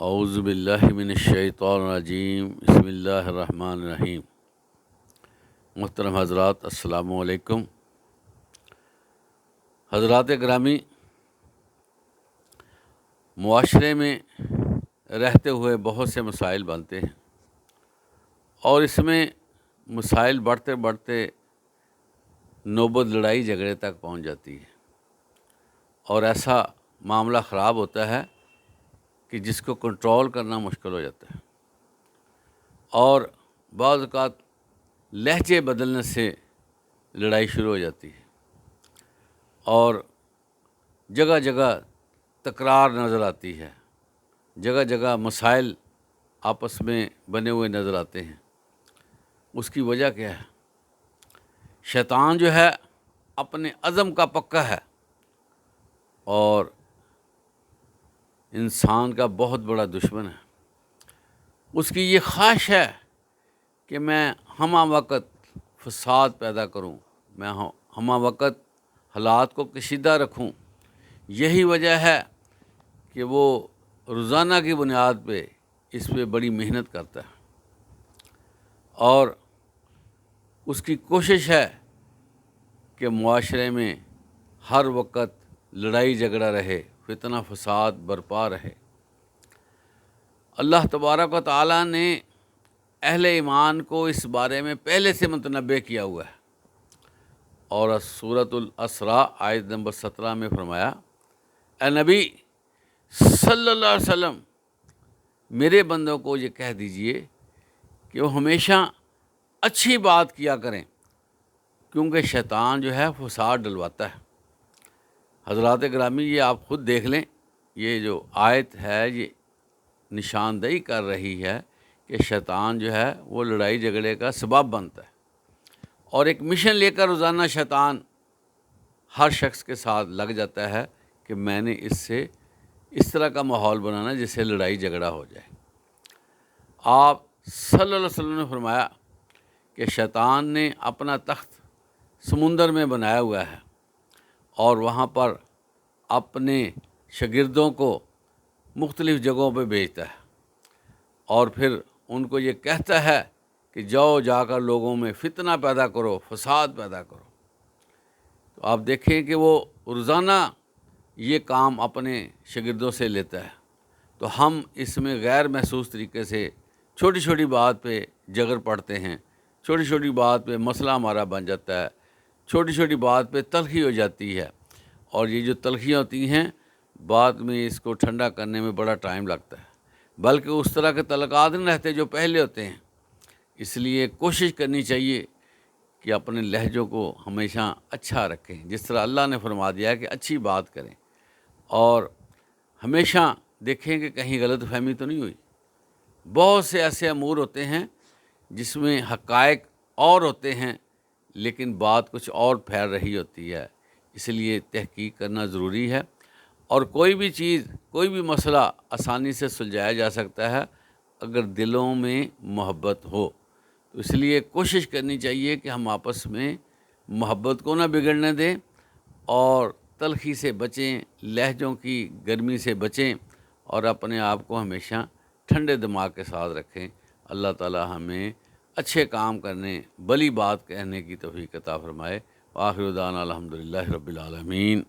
اعوذ باللہ من الشیطان الرجیم بسم اللہ الرحمن الرحیم۔ محترم حضرات، السلام علیکم۔ حضرات گرامی، معاشرے میں رہتے ہوئے بہت سے مسائل بنتے ہیں اور اس میں مسائل بڑھتے بڑھتے نوبت لڑائی جھگڑے تک پہنچ جاتی ہے اور ایسا معاملہ خراب ہوتا ہے کہ جس کو کنٹرول کرنا مشکل ہو جاتا ہے، اور بعض اوقات لہجے بدلنے سے لڑائی شروع ہو جاتی ہے اور جگہ جگہ تکرار نظر آتی ہے، جگہ جگہ مسائل آپس میں بنے ہوئے نظر آتے ہیں۔ اس کی وجہ کیا ہے؟ شیطان جو ہے اپنے عزم کا پکا ہے اور انسان کا بہت بڑا دشمن ہے۔ اس کی یہ خواہش ہے کہ میں ہمہ وقت فساد پیدا کروں، میں ہمہ وقت حالات کو کشیدہ رکھوں۔ یہی وجہ ہے کہ وہ روزانہ کی بنیاد پہ اس پہ بڑی محنت کرتا ہے اور اس کی کوشش ہے کہ معاشرے میں ہر وقت لڑائی جھگڑا رہے، فتنہ فساد برپا رہے۔ اللہ تبارک و تعالیٰ نے اہل ایمان کو اس بارے میں پہلے سے متنبع کیا ہوا ہے اور سورۃ الاسراء آیت نمبر 17 میں فرمایا، اے نبی صلی اللہ علیہ وسلم، میرے بندوں کو یہ کہہ دیجئے کہ وہ ہمیشہ اچھی بات کیا کریں، کیونکہ شیطان جو ہے فساد ڈلواتا ہے۔ حضرات گرامی، یہ آپ خود دیکھ لیں، یہ جو آیت ہے یہ نشاندہی کر رہی ہے کہ شیطان جو ہے وہ لڑائی جھگڑے کا سبب بنتا ہے اور ایک مشن لے کر روزانہ شیطان ہر شخص کے ساتھ لگ جاتا ہے کہ میں نے اس طرح کا ماحول بنانا جس سے لڑائی جھگڑا ہو جائے۔ آپ صلی اللہ علیہ وسلم نے فرمایا کہ شیطان نے اپنا تخت سمندر میں بنایا ہوا ہے اور وہاں پر اپنے شاگردوں کو مختلف جگہوں پہ بھیجتا ہے اور پھر ان کو یہ کہتا ہے کہ جاؤ جا کر لوگوں میں فتنہ پیدا کرو، فساد پیدا کرو۔ تو آپ دیکھیں کہ وہ روزانہ یہ کام اپنے شاگردوں سے لیتا ہے، تو ہم اس میں غیر محسوس طریقے سے چھوٹی چھوٹی بات پہ جھگڑ پڑتے ہیں، چھوٹی چھوٹی بات پہ مسئلہ ہمارا بن جاتا ہے، چھوٹی چھوٹی بات پہ تلخی ہو جاتی ہے اور یہ جو تلخیاں ہوتی ہیں بعد میں اس کو ٹھنڈا کرنے میں بڑا ٹائم لگتا ہے، بلکہ اس طرح کے تعلقات نہیں رہتے جو پہلے ہوتے ہیں۔ اس لیے کوشش کرنی چاہیے کہ اپنے لہجوں کو ہمیشہ اچھا رکھیں، جس طرح اللہ نے فرما دیا ہے کہ اچھی بات کریں، اور ہمیشہ دیکھیں کہ کہیں غلط فہمی تو نہیں ہوئی۔ بہت سے ایسے امور ہوتے ہیں جس میں حقائق اور ہوتے ہیں لیکن بات کچھ اور پھیل رہی ہوتی ہے، اس لیے تحقیق کرنا ضروری ہے، اور کوئی بھی چیز، کوئی بھی مسئلہ آسانی سے سلجھایا جا سکتا ہے اگر دلوں میں محبت ہو۔ تو اس لیے کوشش کرنی چاہیے کہ ہم آپس میں محبت کو نہ بگڑنے دیں اور تلخی سے بچیں، لہجوں کی گرمی سے بچیں اور اپنے آپ کو ہمیشہ ٹھنڈے دماغ کے ساتھ رکھیں۔ اللہ تعالی ہمیں اچھے کام کرنے، بلی بات کہنے کی توفیق عطا فرمائے۔ وآخر دعوانا الحمدللہ رب العالمین۔